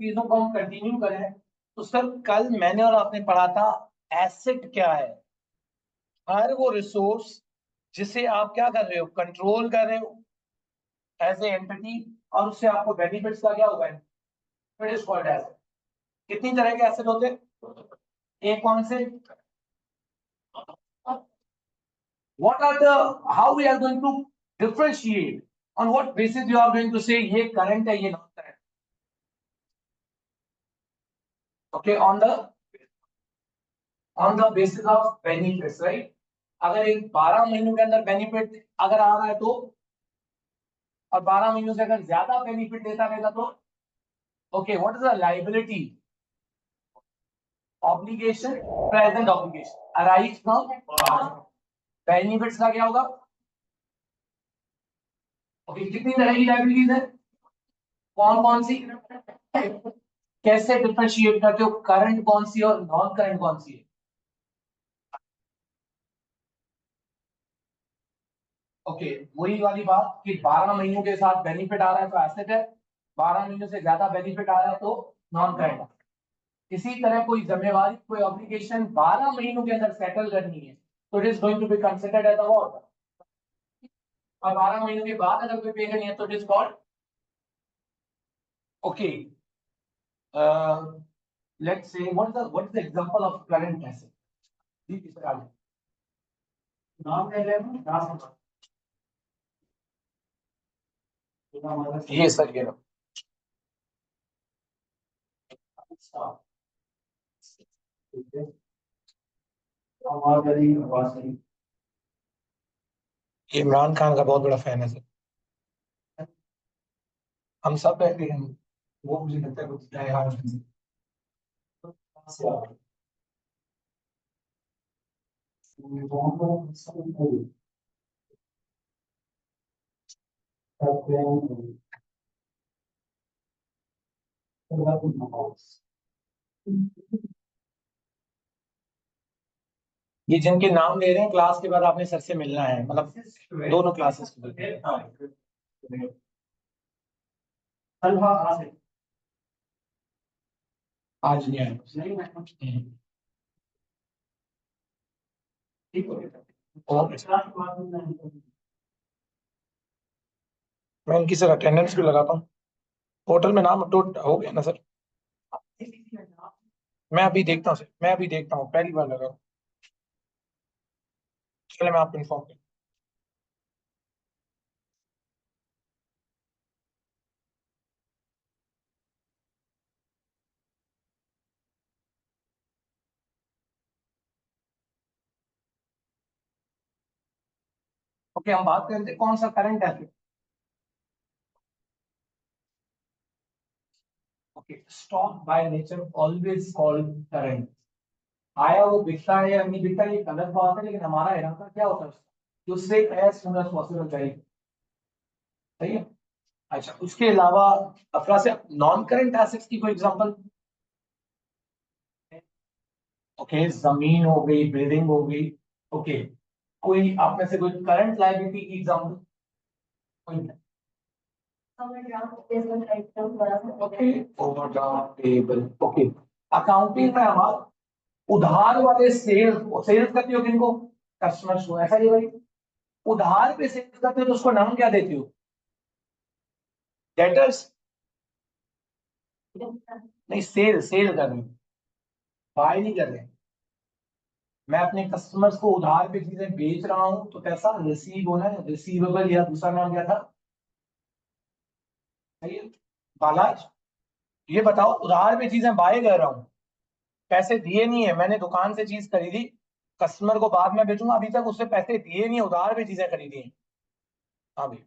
चीजों को हम कंटिन्यू करें तो सर कल मैंने और आपने पढ़ा था एसेट क्या है, हर वो रिसोर्स जिसे आप क्या कर रहे हो, कंट्रोल कर रहे हो एज ए एंटिटी, और उससे आपको बेनिफिट्स का क्या होगा, इट इज कॉल्ड एसेट। कितनी तरह के एसेट होते हैं, एक कौन से, what are the, how we are going to differentiate, on what basis you are going to say ये current है ये non current, okay, on the basis of benefits, right? अगर एक 12 महीनों के अंदर बेनिफिट अगर आ रहा है तो, और 12 महीनों से अगर ज्यादा बेनिफिट देता रहेगा तो, okay, what is the liability, obligation, present obligation arise from benefits का क्या होगा, ओके, कितनी तरह की लायबिलिटीज है, कौन कौन सी, कैसे डिफरेंशिएट करते हो, करंट कौन सी और नॉन करंट कौन सी है, ओके, वही वाली बात कि 12 महीनों के साथ बेनिफिट आ रहा है तो एसेट है, 12 महीनों से ज्यादा बेनिफिट आ रहा है तो नॉन करंट। इसी तरह कोई जिम्मेवारी, कोई ऑब्लिगेशन 12 महीनों के अंदर सेटल करनी है तो it is going to be considered as a what, और 12 महीनों के बाद अगर कोई पे करनी है तो it is called, okay, let's say what is the example of current asset, जी किस तरह नाम ले रहे हैं, ये सर, ये इमरान खान का बहुत बड़ा फैन है सर, हम सब है, लेकिन वो मुझे लगता है कुछ नया है। ये जिनके नाम ले रहे हैं क्लास के बाद आपने सर से मिलना है, मतलब दोनों क्लासेस के, हाँ, आज नहीं आए, ठीक हो गया, मैं इनकी सर अटेंडेंस भी लगाता हूँ, पोर्टल में नाम अपलोड हो गया ना सर, मैं अभी देखता हूँ सर, मैं अभी देखता हूँ, पहली बार लगा, चलो मैं आपको इन्फॉर्म कर, ओके, हम बात करते हैं कौन सा current asset, okay, stock by nature always called current, आया वो बिकता है या नहीं बिकता ये गलत बात है, लेकिन हमारा इरादा क्या होता है कि उससे एज सुन एज पॉसिबल चाहिए, सही है। अच्छा, उसके अलावा अपना से नॉन करंट एसेट्स की कोई एग्जांपल, ओके, जमीन हो गई, बिल्डिंग हो गई, ओके, कोई आप में से कोई करंट लायबिलिटी की एग्जांपल, कोई, okay, overdraft payable, okay, accounting में हमारा उधार वाले सेल्स, सेल्स करते हो किनको, कस्टमर्स को, ऐसा ही भाई, उधार पे सेल्स करते हो तो उसको नाम क्या देते हो, डेटर्स, नहीं, सेल सेल कर रहे हो, बाय नहीं कर रहे, मैं अपने कस्टमर्स को उधार पे चीजें बेच रहा हूं तो कैसा रिसीव होना है, रिसीवेबल, या दूसरा नाम क्या था, सही है बालाज, ये बताओ, उधार पे चीजें बाय कर रहा हूं, पैसे दिए नहीं है, मैंने दुकान से चीज खरीदी, कस्टमर को बाद में बेचूंगा, अभी तक उससे पैसे दिए नहीं है, उधार पे चीजें खरीदी हैं, हाँ भाई,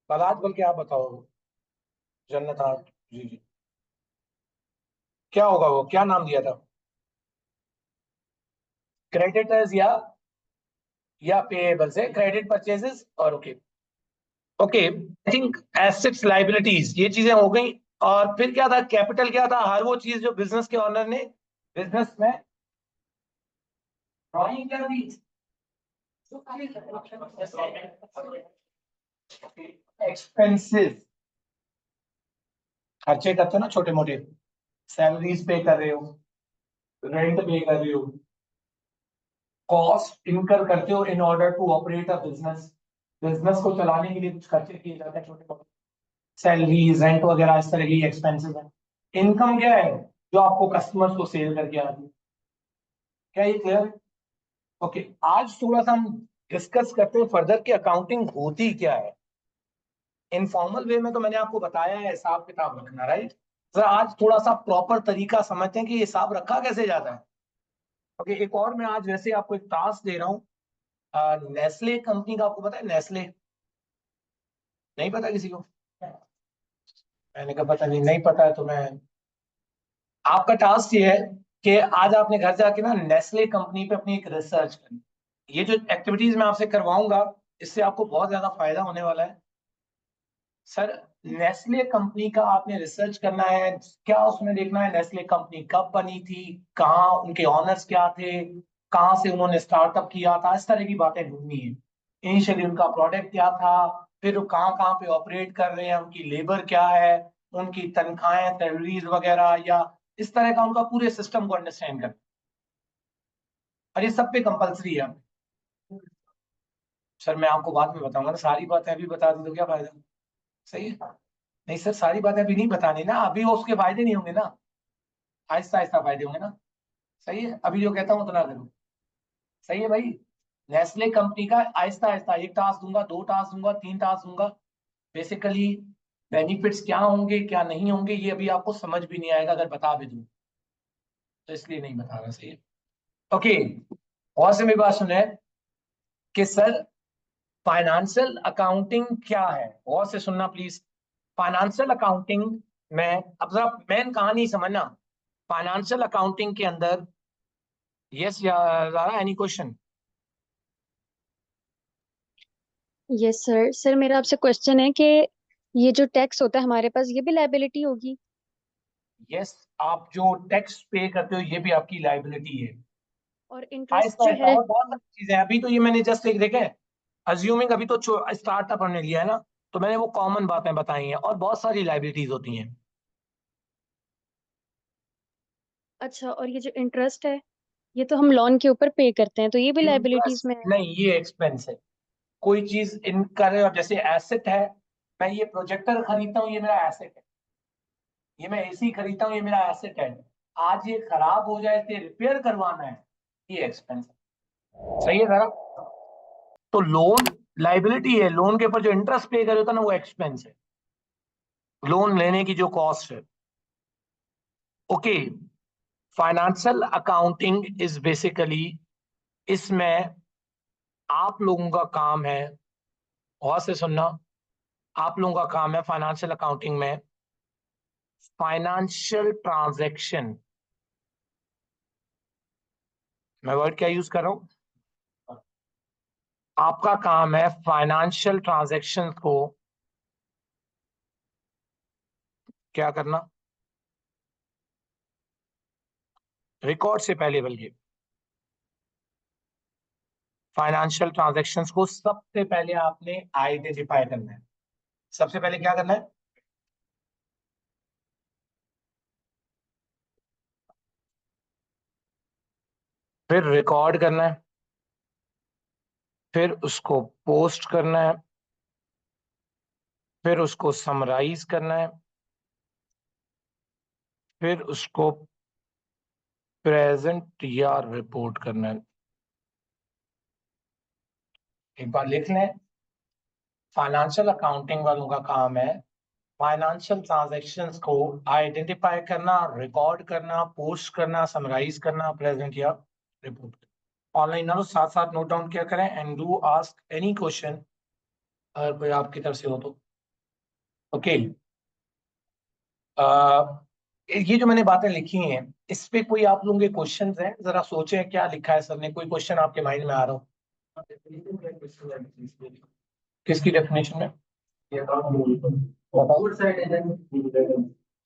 बालाज बोल के आप बताओ, जन्नत आर्ट, जी जी, क्या होगा वो, क्या नाम दिया था, क्रेडिटर्स या पेएबल से, क्रेडिट परचेजेस और, okay, okay, I think assets liabilities ये चीजें हो गई, और फिर क्या था, कैपिटल क्या था, हर वो चीज जो बिजनेस के ऑनर ने बिजनेस में ड्राइंग क्या दी, एक्सपेंसिव, खर्चे करते हो ना छोटे मोटे, सैलरीज पे कर रहे हो, रेंट पे कर रहे हो, कॉस्ट इनकर करते हो in order to operate a business, business को चलाने के लिए कुछ खर्चे किए जाते हैं छोटे मोटे, सैलरीज रेंट वगैरह इस तरह की एक्सपेंसेस हैं। इनकम क्या है? जो आपको कस्टमर्स को सेल करके आती है। क्या ये क्लियर है? ओके, आज थोड़ा सा हम डिस्कस करते हैं फर्दर कि अकाउंटिंग होती क्या है। इनफॉर्मल वे में तो मैंने आपको बताया है हिसाब किताब रखना, राइट। सर आज थोड़ा सा प्रॉपर तरीका समझते हैं कि हिसाब रखा कैसे जाता है। ओके, एक और मैं आज वैसे आपको एक टास्क दे रहा हूँ। नेस्ले कंपनी का आपको पता है? नेस्ले नहीं पता किसी को? मैंने कहा पता नहीं, नहीं पता है तो मैं, आपका टास्क ये है कि आज आपने घर जाके ना नेस्ले कंपनी पे अपनी एक रिसर्च करनी। ये जो एक्टिविटीज मैं आपसे करवाऊंगा इससे आपको बहुत ज्यादा फायदा होने वाला है। सर, नेस्ले कंपनी का आपने रिसर्च करना है। क्या उसमें देखना है? नेस्ले कंपनी कब बनी थी, कहाँ उनके ऑनर्स क्या थे, कहाँ से उन्होंने स्टार्टअप किया था, इस तरह की बातें ढूंढनी है। इनिशियली उनका प्रोडक्ट क्या था, फिर वो कहाँ कहाँ पे ऑपरेट कर रहे हैं, उनकी लेबर क्या है, उनकी तनख्वाहें सैलरीज वगैरह, या इस तरह का उनका पूरे सिस्टम को अंडरस्टैंड करना। और ये सब पे कंपलसरी है। सर मैं आपको बाद में बताऊंगा ना, सारी बातें अभी बता दूं तो क्या फायदा। सही है? नहीं सर, सारी बातें अभी नहीं बतानी ना, अभी वो उसके फायदे नहीं होंगे ना, आहिस्ता आहिस्ता फायदे होंगे ना। सही है, अभी जो कहता हूँ उतना करो। सही है भाई। नेस्ले कंपनी का आहिस्ता आहिस्ता, एक टास्क दूंगा, दो टास्क दूंगा, तीन टास्क दूंगा, बेसिकली बेनिफिट्स क्या होंगे क्या नहीं होंगे ये अभी आपको समझ भी नहीं आएगा अगर बता भी दूं, तो इसलिए नहीं बता रहा। सही है। ओके, और से मेरी बात सुने कि सर फाइनेंशियल अकाउंटिंग क्या है, और से सुनना प्लीज। फाइनेंशियल अकाउंटिंग में अब जरा मेन कहानी समझना। फाइनेंशियल अकाउंटिंग के अंदर, यस या any question? Yes sir. Sir मेरा आपसे क्वेश्चन है कि ये जो टैक्स होता है हमारे पास, ये भी लायबिलिटी होगी? यस, आप जो टैक्स पे करते हो ये भी आपकी लाइबिलिटी है। और इंटरेस्ट आहिस्ता जो आहिस्ता है? और बहुत सारी चीजें हैं, अभी तो ये मैंने जस्ट एक देखे, अज्यूमिंग अभी तो स्टार्टअप हमने लिया है ना, तो मैंने वो कॉमन बातें बताई हैं, और बहुत सारी लाइबिलिटीज होती हैं। अच्छा, और ये जो इंटरेस्ट है, ये तो हम लोन के ऊपर पे करते हैं, तो ये भी लायबिलिटीज इंटरेस्ट में है? नहीं, ये एक्सपेंस है। कोई चीज इनकर, अब जैसे एसेट है, मैं ये प्रोजेक्टर खरीदता हूँ ये मेरा एसेट है, ये मैं एसी खरीदता हूँ ये मेरा एसेट है। आज ये खराब हो जाए इसे रिपेयर करवाना है, ये एक्सपेंस है। सही है सर? तो लोन लाइबिलिटी है, लोन के ऊपर जो इंटरेस्ट पे कर होता है ना वो एक्सपेंस है, लोन लेने की जो कॉस्ट है। Okay, financial accounting is basically, इसमें आप लोगों का काम है, और से सुनना, आप लोगों का काम है फाइनेंशियल अकाउंटिंग में फाइनेंशियल ट्रांजैक्शन, मैं वर्ड क्या यूज कर रहा हूं, आपका काम है फाइनेंशियल ट्रांजैक्शन को क्या करना, रिकॉर्ड से पहले बल्कि फाइनेंशियल ट्रांजैक्शंस को सबसे पहले आपने आइडेंटिफाई करना है। सबसे पहले क्या करना है? फिर रिकॉर्ड करना है, फिर उसको पोस्ट करना है, फिर उसको समराइज करना है, फिर उसको प्रेजेंट या रिपोर्ट करना है। एक बार लिख लें, फाइनेंशियल अकाउंटिंग वालों का काम है फाइनेंशियल ट्रांजैक्शंस को आइडेंटिफाई करना, रिकॉर्ड करना, पोस्ट करना, समराइज करना, प्रेजेंट या रिपोर्ट। ऑनलाइन ना साथ साथ नोट डाउन किया करें, and do ask any question अगर कोई आपकी तरफ से हो तो। ओके, ये जो मैंने बातें लिखी हैं इस पे कोई आप लोगों के क्वेश्चन हैं? जरा सोचें क्या लिखा है सर ने, कोई क्वेश्चन आपके माइंड में आ रहा हो? किसकी डेफिनेशन में?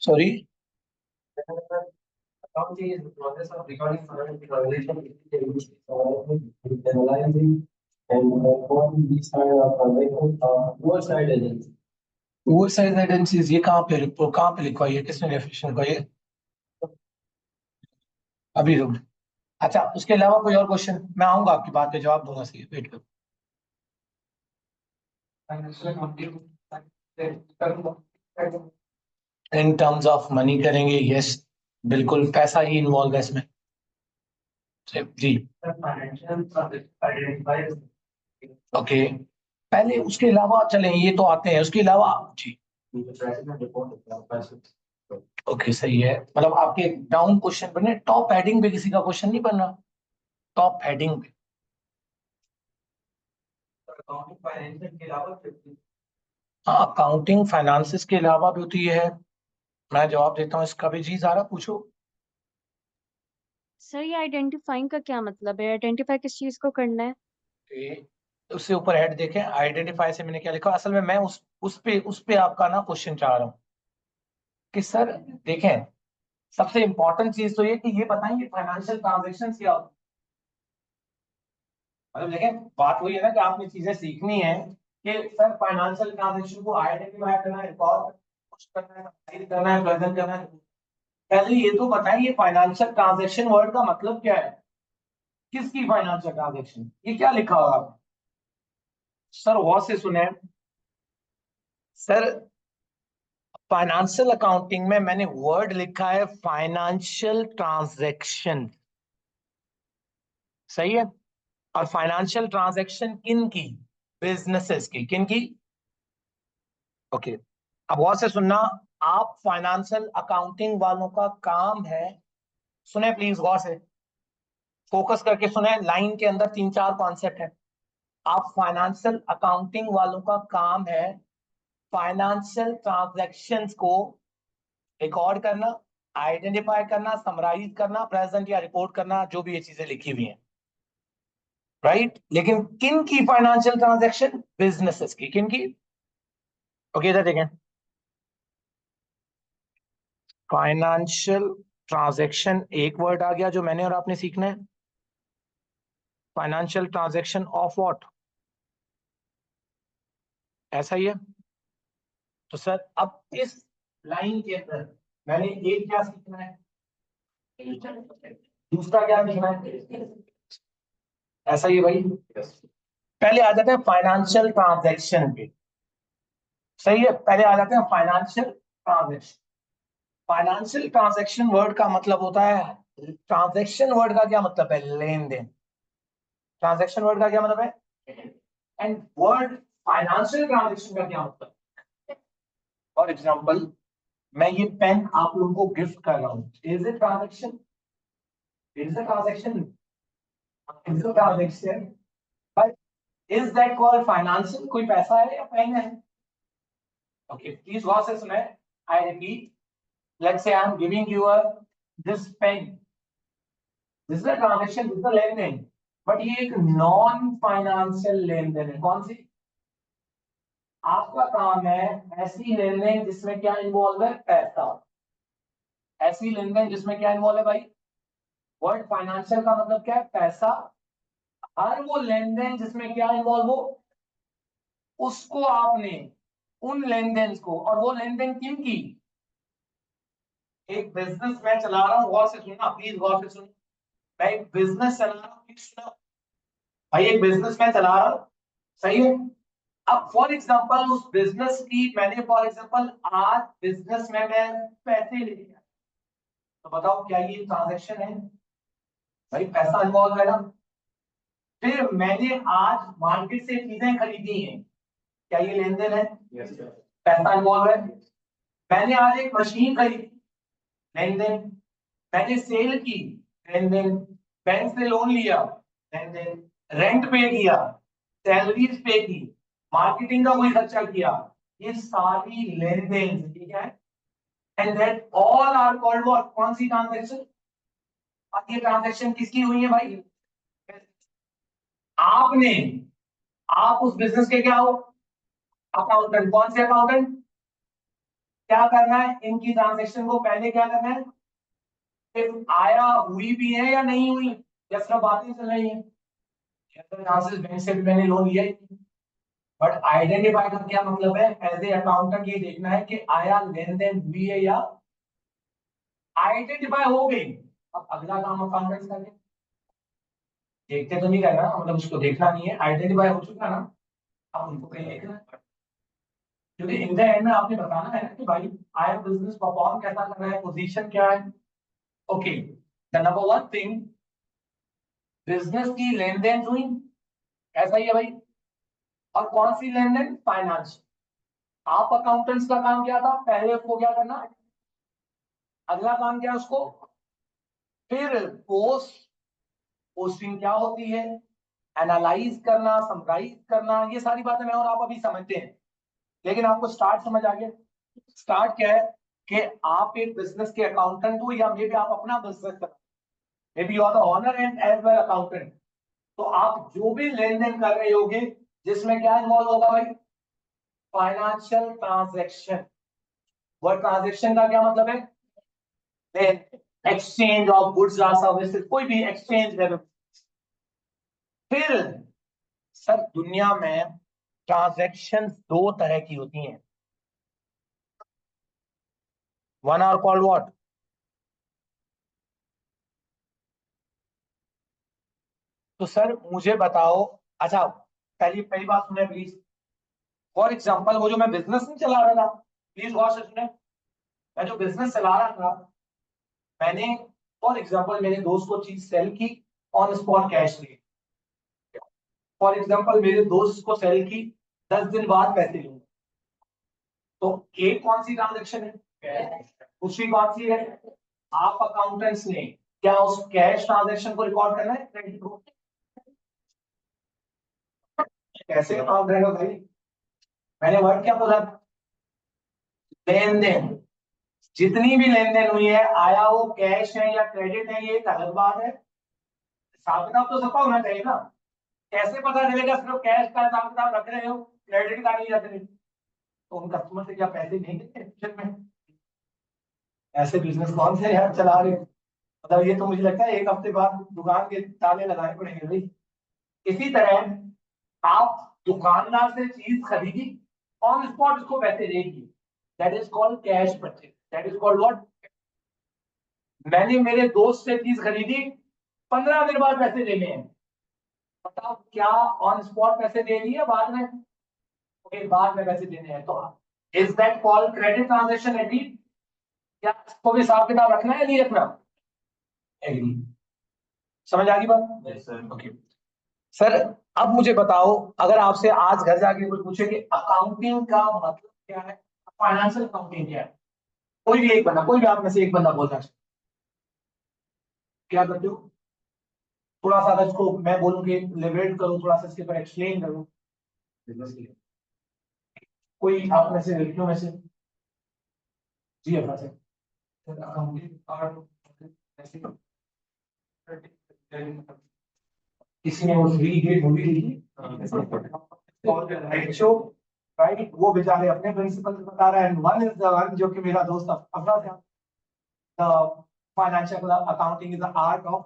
Sorry? Accounting is the process of recording financial transactions, analyzing and recording these kind of transactions. What side agents? वो साइज एजेंसीज, ये कहाँ पे लिखवाई है, किसने डेफिनेशन लिखवाई है? अभी रुक। अच्छा, उसके अलावा कोई और क्वेश्चन? मैं आऊंगा आपकी बात पे जवाब दूंगा, सही, वेट करो। इन टर्म्स ऑफ मनी करेंगे, यस, बिल्कुल पैसा ही इन्वॉल्व है इसमें। जी, ओके। पहले उसके अलावा चलें, ये तो आते हैं, उसके अलावा जी। ओके, सही है, मतलब आपके डाउन क्वेश्चन बने, टॉप हेडिंग पे किसी का क्वेश्चन नहीं बन रहा? टॉप हेडिंग पे हाँ, अकाउंटिंग फाइनेंसिस के अलावा भी होती है। मैं जवाब देता हूँ इसका भी। जी सारा पूछो। सर ये आइडेंटिफाइंग का क्या मतलब है? आइडेंटिफाई किस चीज को करना है? ए, उससे ऊपर हेड देखें, आइडेंटिफाई से मैंने क्या लिखा, असल में मैं उस पे आपका ना क्वेश्चन चाह रहा हूँ कि सर देखें, सबसे इंपॉर्टेंट चीज तो ये कि ये बताएंगे फाइनेंशियल ट्रांजेक्शन क्या होता है। मतलब देखें, बात वही है ना कि आपने चीजें सीखनी है कि सर फाइनेंशियल ट्रांजेक्शन को आइडेंटिफाई करना है, रिकॉर्ड करना है, फाइल करना है, प्रेजेंट करना है। पहले ये तो बताइए फाइनेंशियल ट्रांजेक्शन वर्ड का मतलब क्या है? किसकी फाइनेंशियल ट्रांजेक्शन, ये क्या लिखा होगा आपने? सर गौर से सुने सर, फाइनेंशियल अकाउंटिंग में मैंने वर्ड लिखा है फाइनेंशियल ट्रांजैक्शन, सही है। और फाइनेंशियल ट्रांजैक्शन किन की? बिजनेसेस की, किन की? ओके, अब गौर से सुनना। आप फाइनेंशियल अकाउंटिंग वालों का काम है, सुने प्लीज गौर से, फोकस करके सुने, लाइन के अंदर तीन चार कॉन्सेप्ट है। आप फाइनेंशियल अकाउंटिंग वालों का काम है फाइनेंशियल ट्रांजैक्शंस को रिकॉर्ड करना, आइडेंटिफाई करना, समराइज करना, प्रेजेंट या रिपोर्ट करना, जो भी ये चीजें लिखी हुई हैं, राइट। लेकिन किन की फाइनेंशियल ट्रांजैक्शन? बिजनेसेस की, किन की? ओके, इधर देखें, फाइनेंशियल ट्रांजैक्शन एक वर्ड आ गया जो मैंने और आपने सीखना है। फाइनेंशियल ट्रांजैक्शन ऑफ व्हाट, ऐसा ही है। तो सर अब इस लाइन के अंदर मैंने एक क्या सीखना है, दूसरा क्या सीखना है, ऐसा ही है भाई। पहले आ जाते हैं फाइनेंशियल ट्रांजैक्शन पे, सही है, पहले आ जाते हैं financial transaction. Financial transaction word का मतलब होता है, ट्रांजैक्शन वर्ड का क्या मतलब है? लेन देन। ट्रांजैक्शन वर्ड का क्या मतलब है? एंड वर्ड फाइनेंशियल ट्रांजैक्शन का क्या मतलब? फॉर एग्जांपल, मैं ये पेन आप लोगों को गिफ्ट कर रहा हूं, is it transaction? Is it transaction? Is it transaction? But is that called financial? कोई पैसा है या पेन है? ओके, प्लीज गौर से सुने, I repeat, let's say I'm giving you a this pen, this is a transaction, this is a लेन देन, but ये एक नॉन फाइनेंशियल लेन देन है। कौन सी? आपका काम है ऐसी लेन देन जिसमें क्या इन्वॉल्व है? पैसा। ऐसी लेन देन जिसमें क्या इन्वॉल्व है भाई? वर्ड फाइनेंशियल का मतलब क्या है? पैसा। हर वो लेन देन जिसमें क्या इन्वॉल्व हो, उसको आपने, उन लेन देन को, और वो लेन देन किन की? एक बिजनेस मैं चला रहा हूं, गौर से सुनना प्लीज, गौर से सुनना। मैं एक बिजनेस चला रहा हूं, प्लीज सुनो भाई, एक बिजनेस मैं चला रहा हूं, सही है। अब फॉर एग्जांपल उस बिजनेस की मैंने, फॉर एग्जांपल आज बिजनेस में मैं पैसे ले लिया, तो बताओ क्या ये ट्रांजैक्शन है? भाई पैसा इन्वॉल्व है ना। फिर मैंने आज मार्केट से चीजें खरीदी हैं, क्या ये लेन देन है? पैसा इन्वॉल्व है। मैंने आज एक मशीन खरीदी, लेन देन। मैंने सेल की, लेन देन। बैंक से लोन लिया, लेन देन। रेंट पे किया, सैलरीज पे की, मार्केटिंग का कोई खर्चा किया, ये सारी लेन देन, ठीक है। And that all are called what? कौन सी ट्रांजैक्शन? अब ये ट्रांजैक्शन किसकी हुई है भाई? आपने, आप उस बिजनेस के क्या हो? अकाउंटेंट। कौन से अकाउंटेंट? क्या करना है, इनकी ट्रांजैक्शन को पहले क्या करना है, सिर्फ आया हुई भी है या नहीं हुई, या सिर्फ बातें चल रही है? बैंक से भी मैंने लोन लिया ही नहीं। बट आइडेंटिफाई का क्या मतलब है? एज ए अकाउंटेंट ये देखना है कि आया लेन देन हुई है या आइडेंटिफाई हो गई। अब अगला काम अकाउंटेंट्स का है, देखते तो नहीं रहना, मतलब उसको देखना नहीं है, आइडेंटिफाई हो चुका ना, अब उनको कहीं देखना है। क्योंकि इन द एंड में आपने बताना है ना कि भाई आया बिजनेस परफॉर्म कैसा कर रहा है, पोजीशन क्या है। Okay, the number one thing, business की लेन देन हुई, ऐसा ही है भाई। और कौन सी लेन देन? फाइनेंस। आप अकाउंटेंट्स का काम क्या था? पहले उसको क्या करना, अगला काम क्या है उसको, फिर पोस्ट, पोस्टिंग क्या होती है, एनालाइज करना, समराइज करना, ये सारी बातें मैं और आप अभी समझते हैं। लेकिन आपको स्टार्ट समझ आ गया? स्टार्ट क्या है कि आप एक बिजनेस के अकाउंटेंट हो, या मे बी आप अपना बिजनेस कर, maybe you are the owner and as well accountant. तो आप जो भी लेन देन कर रहे होगे, जिसमें क्या इन्वॉल्व होगा भाई? Financial transaction. वर्ड ट्रांजेक्शन का क्या मतलब है? एक्सचेंज ऑफ गुड्स और सर्विसेज, कोई भी एक्सचेंज है। फिर सर दुनिया में ट्रांजैक्शन दो तरह की होती हैं, वन आर कॉल्ड व्हाट? तो सर मुझे बताओ, अच्छा पहली पहली बात सुने प्लीज। फॉर एग्जांपल वो जो मैं बिजनेस नहीं चला रहा था, प्लीज गौर से सुने, मैं जो बिजनेस चला रहा था, मैंने फॉर एग्जांपल मेरे दोस्त को चीज सेल की, ऑन स्पॉट कैश ली। फॉर एग्जांपल मेरे दोस्त को सेल की, 10 दिन बाद पैसे लूंगा। तो एक कौन सी ट्रांजेक्शन है, दूसरी कौन सी है? आप अकाउंटेंट्स ने क्या उस कैश ट्रांजेक्शन को रिकॉर्ड करना है, क्रेडिट को? कैसे काम रहेगा भाई? मैंने वर्ड क्या बोला? लेन देन। जितनी भी लेन देन हुई है, आया वो कैश है या क्रेडिट है, ये एक अलग बात है। हिसाब किताब तो सबका होना चाहिए ना। कैसे पता चलेगा सिर्फ कैश का हिसाब किताब रख रहे हो, क्रेडिट का नहीं रख रहे? तो उन कस्टमर से क्या पैसे नहीं लेते फ्यूचर में? ऐसे बिजनेस कौन से यार चला रहे हो? मतलब ये तो मुझे लगता है एक हफ्ते बाद दुकान के ताले लगाने पड़ेंगे भाई। इसी तरह आप दुकानदार से चीज खरीदी, ऑन स्पॉट उसको पैसे देगी, that is called cash purchase, that is called what? मैंने मेरे दोस्त से चीज खरीदी, 15 दिन बाद पैसे देने हैं। बताओ क्या ऑन स्पॉट पैसे दे दिए बाद में? ओके, बाद में पैसे देने हैं, तो is that called credit transaction agree? क्या इसको भी हिसाब किताब रखना है, नहीं रखना? एग्री। समझ आ गई बात? Yes sir. ओके सर, अब मुझे बताओ, अगर आपसे आज घर जाके कोई पूछे कि अकाउंटिंग का मतलब क्या है, फाइनेंशियल अकाउंटिंग क्या है, कोई भी एक बंदा, कोई भी आप में से एक बंदा बोलना चाहिए, क्या करते हो? थोड़ा सा अगर इसको मैं बोलूँ कि लिबरेट करूँ, थोड़ा सा इसके ऊपर एक्सप्लेन करूँ, कोई आप में से लड़कियों में से? जी अपना से अकाउंटिंग किसी ने वो थ्री इडियट मूवी देखी और राइट शो, राइट, वो बेचारे अपने प्रिंसिपल से बता रहा है, वन इज द वन जो कि मेरा दोस्त अपना था, the financial accounting is the art of,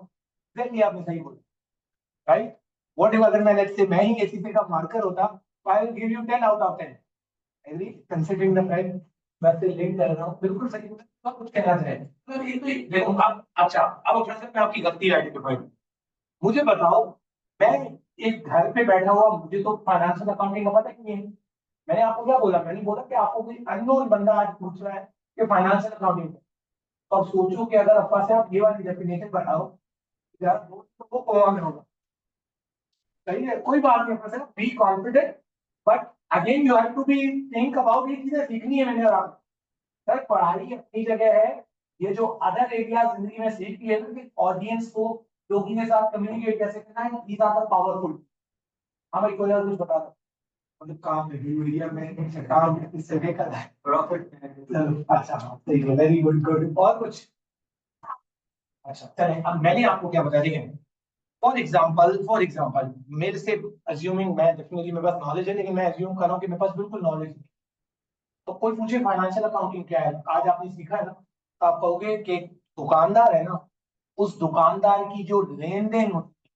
exactly आपने सही बोला, राइट। व्हाट इफ अगर मैं लेट्स से मैं ही एसीपी का मार्कर होता, I will give you 10 out of 10, agree, considering the fact मैं से लिंक कर रहा हूं, बिल्कुल सही बोला, सब कुछ कहना चाहिए। तो ये तो देखो आप, अच्छा अब अपने से मैं आपकी गलती आइडेंटिफाई, मुझे बताओ, मैं एक घर पे बैठा हुआ, मुझे तो फाइनेंशियल अकाउंटिंग का पता ही नहीं है। मैंने आपको क्या बोला? मैंने बोला कि आपको कोई अननोन बंदा आज पूछ रहा है कि फाइनेंशियल अकाउंटिंग, तो अब सोचो कि अगर अब्बा से आप ये वाली डेफिनेशन बताओ, यार तो वो कौन होगा? सही है, कोई बात नहीं, अपना be confident, but again you have to be think about, ये चीजें सीखनी है मैंने और आप। सर पढ़ाई अपनी जगह है, ये जो अदर एरिया जिंदगी में सीख लिया ना कि ऑडियंस को लोगों के साथ कम्युनिकेट कैसे करना है, दीज आर द पावरफुल। हाँ भाई कोई और कुछ बता दो, मतलब काम है मीडिया में, काम इससे लेकर प्रॉफिट। चलो अच्छा, हाँ सही है, वेरी गुड गुड, और कुछ? अच्छा चलें, अब मैंने आपको क्या बता दिया। फॉर एग्जाम्पल मेरे से, अज्यूमिंग, मैं डेफिनेटली मेरे पास नॉलेज है, लेकिन मैं अज्यूम कर रहा हूँ कि मेरे पास बिल्कुल नॉलेज नहीं। तो कोई पूछे फाइनेंशियल अकाउंटिंग क्या है, आज आपने सीखा है ना, तो आप कहोगे कि एक दुकानदार है ना, उस दुकानदार की जो लेन देन होती है,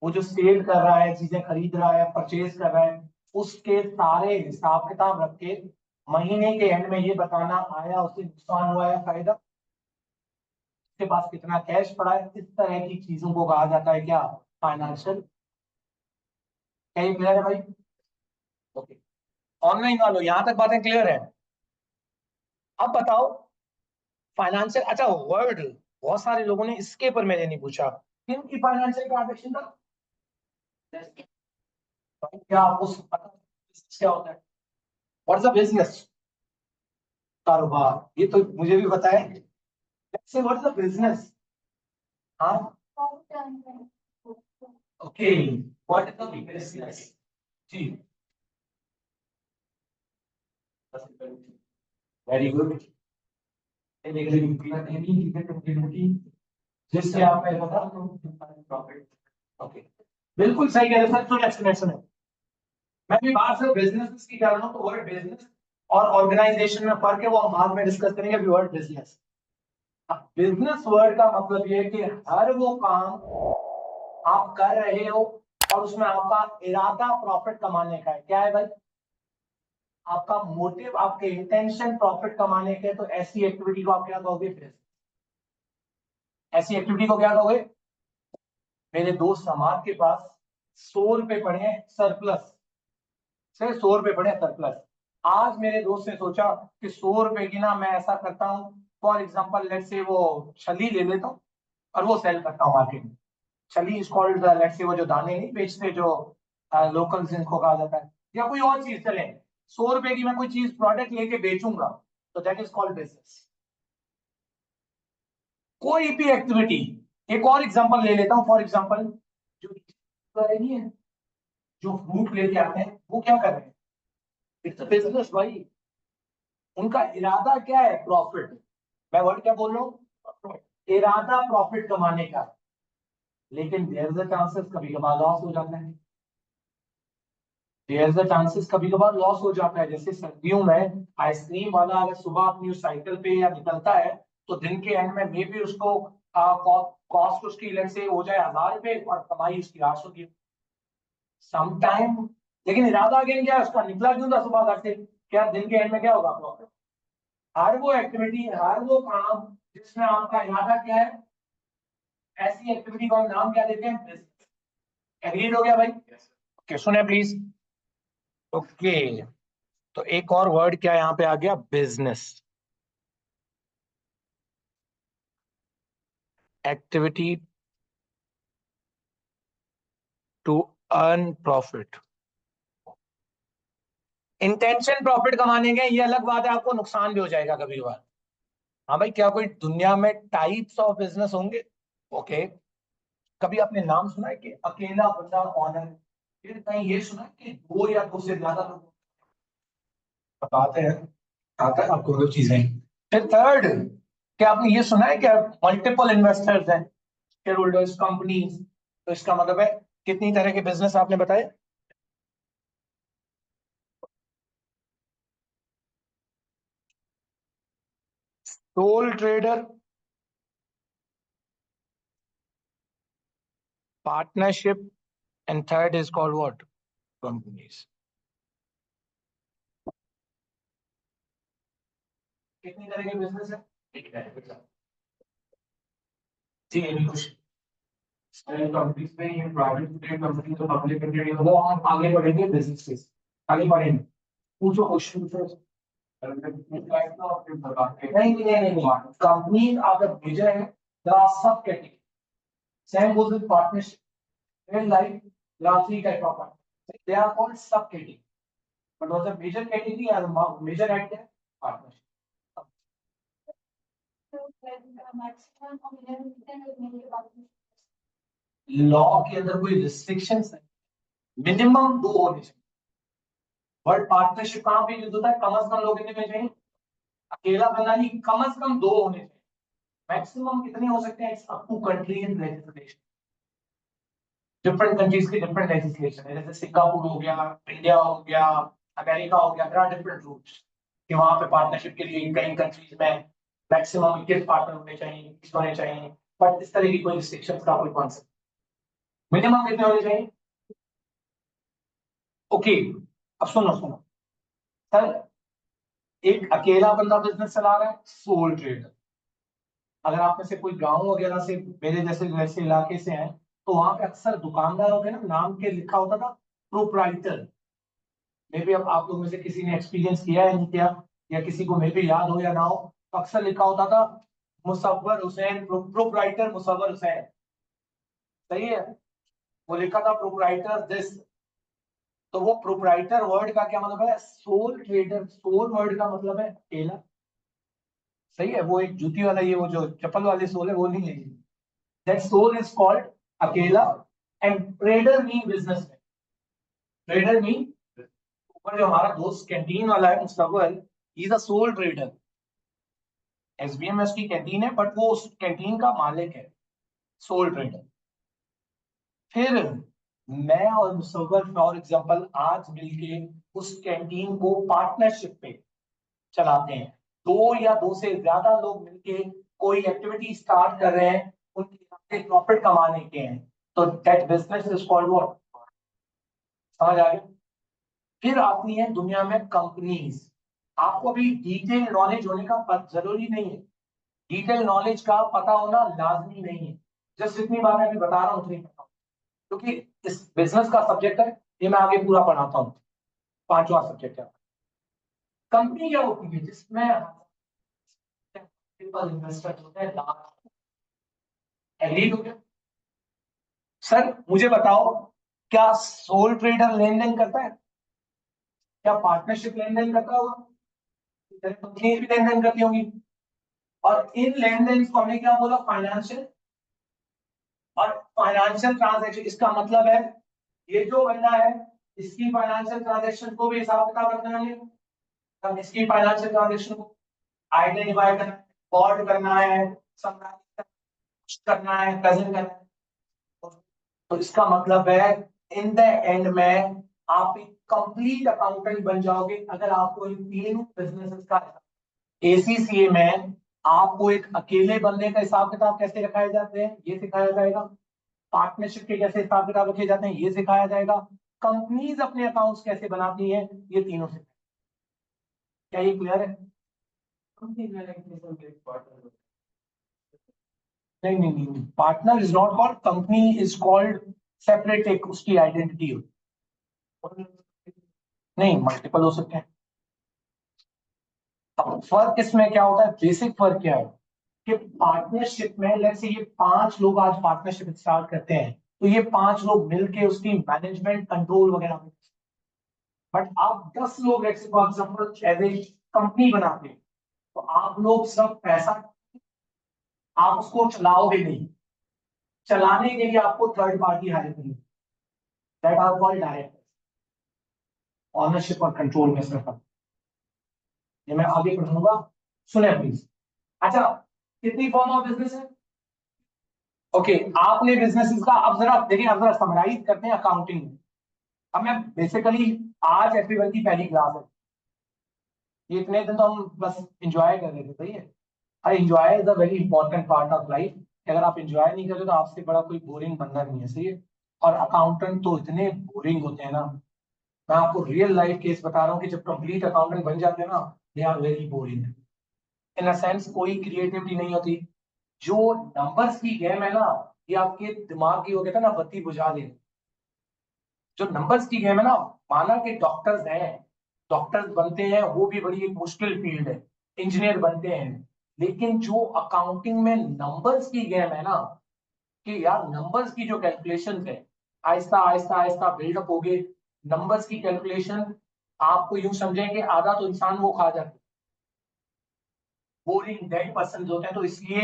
वो जो सेल कर रहा है, चीजें खरीद रहा है, परचेज कर रहा है, उसके सारे हिसाब किताब रख के महीने के एंड में ये बताना आया उसे नुकसान हुआ या फायदा, उसके पास कितना कैश पड़ा है, इस तरह की चीजों को कहा जाता है क्या, फाइनेंशियल। क्या ये क्लियर है भाई? ओके, ऑनलाइन वालों यहां तक बातें क्लियर है? अब बताओ फाइनेंशियल, अच्छा वर्ड बहुत सारे लोगों ने इसके पर मैंने नहीं पूछा, किन की फाइनेंशियल ट्रांजेक्शन था? क्या आपको पता है business क्या होता है? What's the business? कारोबार, ये तो मुझे भी पता है। Let's say what's the business? हाँ, okay, what is the business? जी, वेरी गुड। जिससे आप प्रॉफिट, ओके, बिल्कुल सही कह रहे हैं सर। तो एक्सप्लेनेशन है, मैं भी बात सिर्फ बिजनेस की कर रहा हूँ, तो वर्ड बिजनेस और ऑर्गेनाइजेशन में फर्क है, वो हम बाद में डिस्कस करेंगे। अभी वर्ड बिजनेस, बिजनेस वर्ड का मतलब ये है कि हर वो काम आप कर रहे हो और उसमें आपका इरादा प्रॉफिट कमाने का है। क्या है भाई? आपका मोटिव, आपके इंटेंशन प्रॉफिट कमाने के, तो ऐसी एक्टिविटी को आप क्या कहोगे? बिजनेस। ऐसी एक्टिविटी को क्या कहोगे? मेरे दोस्त समाज के पास 100 रुपए पड़े हैं सरप्लस, से 100 रुपए पड़े हैं सरप्लस। आज मेरे दोस्त ने सोचा कि 100 रुपए की ना मैं ऐसा करता हूँ, फॉर एग्जाम्पल लेट से वो छली ले लेता हूँ और वो सेल करता हूँ मार्केट में। छली इज कॉल्ड, लेट से वो जो दाने नहीं बेचते, जो लोकल जिनको कहा जाता है, या कोई और चीज चले, 100 रुपए की मैं कोई चीज प्रोडक्ट लेके बेचूंगा, तो दैट इज कॉल्ड बिजनेस। कोई भी एक्टिविटी, एक और एग्जांपल ले लेता हूं, फॉर एग्जांपल जो नहीं है, जो फ्रूट लेके आते हैं वो क्या कर रहे हैं? इट्स बिजनेस भाई। उनका इरादा क्या है? प्रॉफिट। मैं वर्ड क्या बोल रहा हूँ? इरादा प्रॉफिट कमाने का। लेकिन देयर इज अ चांसेस कभी कभार लॉस हो जाता है। देयर इज अ चांसेस कभी कभार लॉस हो जाता है। जैसे सर्दियों में आइसक्रीम वाला अगर सुबह अपनी उस साइकिल पे या निकलता है, तो दिन के एंड में मे भी उसको कॉस्ट उसकी लेट से हो जाए 1000 रुपए और कमाई उसकी 800 की समटाइम। लेकिन इरादा अगेन क्या है उसका? निकला क्यों था सुबह घर से? क्या दिन के एंड में क्या होगा? प्रॉफिट। हर वो एक्टिविटी, हर वो काम जिसमें आपका इरादा क्या है, ऐसी एक्टिविटी को हम नाम क्या देते हैं? बिजनेस। एग्रीड हो गया भाई? ओके, सुने प्लीज। ओके, तो एक और वर्ड क्या यहाँ पे आ गया? Business. Activity to earn profit. Intention profit कमाने के, ये अलग बात है, आपको नुकसान भी हो जाएगा कभी कभार। हाँ भाई, क्या कोई दुनिया में टाइप्स ऑफ बिजनेस होंगे? ओके, कभी आपने नाम सुना है कि अकेला बंदा ऑनर? फिर कहीं ये सुना है कि दो या दो से ज्यादा लोग बताते हैं? आता है आपको वो चीजें? फिर थर्ड, क्या आपने ये सुना है कि मल्टीपल इन्वेस्टर्स हैं, शेयर होल्डर्स, कंपनीज? तो इसका मतलब है कितनी तरह के बिजनेस आपने बताए? Soul trader, partnership, and third is called what? Companies. कितनी तरह के बिजनेस है? एक है जी, एनी क्वेश्चन? कंपनीज में ये प्राइवेट लिमिटेड कंपनी, तो पब्लिक लिमिटेड, वो हम आगे बढ़ेंगे बिजनेस के, आगे बढ़ेंगे। पूछो क्वेश्चन पूछो। नहीं नहीं नहीं नहीं, कंपनीज आर द मेजर है, there are सब category. Same goes with partnership. In life, there are three type of partnerships. They are called sub category. But was a major category or major head है partnership. Law के अंदर कोई restrictions है? Minimum दो होने चाहिए। But partnership कहाँ पे यूज होता है? कम से कम लोग कितने चाहिए? अकेला बंदा नहीं, कम से कम दो होने चाहिए। मैक्सिमम कितने हो सकते हैं? Up to country in legislation. Different countries की डिफरेंट लेजिस्लेशन है, जैसे सिंगापुर हो गया, इंडिया हो गया, अमेरिका हो गया, देयर आर डिफरेंट रूल्स कि वहां पे पार्टनरशिप के लिए कई कंट्रीज में मैक्सिमम 21 पार्टनर होने चाहिए, 21 होने चाहिए। बट इस तरह की कोई रिस्ट्रिक्शंस का कोई कॉन्सेप्ट, मिनिमम कितने होने चाहिए? ओके, अब सुनो सुनो सर, एक अकेला बंदा बिजनेस चला रहा है, सोल ट्रेडर। अगर आप में से कोई गांव वगैरह से, मेरे जैसे वैसे इलाके से हैं, तो वहां पे अक्सर दुकानदारों के ना नाम के लिखा होता था प्रोप्राइटर। मे भी अब आप लोग में से किसी ने एक्सपीरियंस किया है नहीं किया, या किसी को मे भी याद हो या ना हो, तो अक्सर लिखा होता था मुसव्वर हुसैन, प्रोप्राइटर मुसव्वर हुसैन। सही है, वो लिखा था प्रोप्राइटर दिस। तो वो प्रोप्राइटर वर्ड का क्या मतलब है? Sole trader. सोल वर्ड का मतलब है अकेला। सही है, वो एक जूती वाला, ये वो जो चप्पल वाले सोल है वो नहीं है। दैट सोल इज कॉल्ड अकेला। And trader mean business. Trader mean, ऊपर जो हमारा दोस्त कैंटीन वाला है Mustaqbal, he is a sole trader. SBMS की कैंटीन है, बट वो उस कैंटीन का मालिक है, सोल ट्रेडर। फिर मैं और मुस्तकबल फॉर एग्जांपल आज मिलके उस कैंटीन को पार्टनरशिप पे चलाते हैं। दो या दो से ज्यादा लोग मिलके कोई एक्टिविटी स्टार्ट कर रहे हैं, उनके यहाँ से प्रॉफिट कमाने के हैं, तो that business is called what? समझ आ गया? फिर आती है दुनिया में कंपनीज। आपको अभी डिटेल नॉलेज होने का जरूरी नहीं है, डिटेल नॉलेज का पता होना लाजमी नहीं है। जस्ट इतनी बात मैं अभी बता रहा हूँ उतनी बताऊँ, क्योंकि इस बिजनेस का सब्जेक्ट है, ये मैं आगे पूरा पढ़ाता हूँ। पांचवा सब्जेक्ट है। कंपनी क्या होती है? जिसमें इन्वेस्टर होते हैं। एग्रीड हो गया? सर मुझे बताओ, क्या सोल ट्रेडर लेन देन करता है? क्या पार्टनरशिप लेन देन करता होगा? कंपनी भी लेन देन करती होंगी। और इन लेन देन को हमने क्या बोला? फाइनेंशियल। और फाइनेंशियल ट्रांजैक्शन, इसका मतलब है ये जो बंदा है, इसकी फाइनेंशियल ट्रांजैक्शन को भी हिसाब किताब रखना है। हम इसकी फाइनेंशियल ट्रांजैक्शन को आइडेंटिफाई करना है, रिकॉर्ड करना है, समराइज करना है, प्रेजेंट करना है। तो इसका मतलब है इन द एंड में आप एक कंप्लीट अकाउंटेंट बन जाओगे अगर आपको इन तीन बिजनेसेस का। एसीसीए में आपको एक अकेले बंदे का हिसाब किताब कैसे रखाए जाते हैं ये सिखाया जाएगा, पार्टनरशिप के कैसे हिसाब किताब रखे जाते हैं ये सिखाया जाएगा, कंपनीज अपने अकाउंट्स कैसे बनाती हैं ये तीनों से। क्या ये क्लियर है? नहीं नहीं नहीं, partner is not called, company is called separate, एक उसकी आइडेंटिटी हो। नहीं, मल्टीपल हो सकते हैं। अब फर्क इसमें क्या होता है? बेसिक फर्क क्या है कि पार्टनरशिप में लेट्स से ये पांच लोग आज पार्टनरशिप स्टार्ट करते हैं, तो ये पांच लोग मिलके उसकी मैनेजमेंट कंट्रोल वगैरह। बट आप 10 लोग for example as a company बनाते हैं, तो आप लोग सब पैसा, आप उसको चलाओगे नहीं। चलाने के लिए आपको थर्ड पार्टी हायर करनी, that are called director. Ownership और कंट्रोल में सिर्फ ये मैं आगे पढ़ूंगा, सुने प्लीज। अच्छा, कितनी फॉर्म ऑफ बिजनेस है? ओके, आपने बिजनेसेस का अब जरा देखिए, अब जरा समराइज करते हैं अकाउंटिंग में। अब मैं बेसिकली, आज एफबी1 की पहली क्लास है, ये इतने दिन तो हम बस एंजॉय कर रहे थे, सही है। अरे enjoy is a very important part of life. अगर आप एंजॉय नहीं करें तो आपसे बड़ा कोई बोरिंग बंदा नहीं है, सही है। और अकाउंटेंट तो इतने बोरिंग होते हैं ना, मैं आपको रियल लाइफ केस बता रहा हूँ कि जब कंप्लीट अकाउंटेंट बन जाते हैं ना, they are very boring. In a sense कोई क्रिएटिविटी नहीं होती। जो नंबर्स की गेम है ना, ये आपके दिमाग की, वो कहते हैं ना, बत्ती बुझा दे। जो नंबर्स की गेम है ना, माना कि डॉक्टर्स हैं, डॉक्टर्स बनते हैं, वो भी बड़ी एक मुश्किल फील्ड है, इंजीनियर बनते हैं। लेकिन जो अकाउंटिंग में नंबर्स की गेम है ना, कि यार नंबर्स की जो कैलकुलेशन है, आहिस्ता आहिस्ता आहिस्ता बिल्डअप हो गए नंबर्स की कैलकुलेशन। आपको यूं समझें कि आधा तो इंसान वो खा जाते, बोरिंग डेड पर्सन होते हैं। तो इसलिए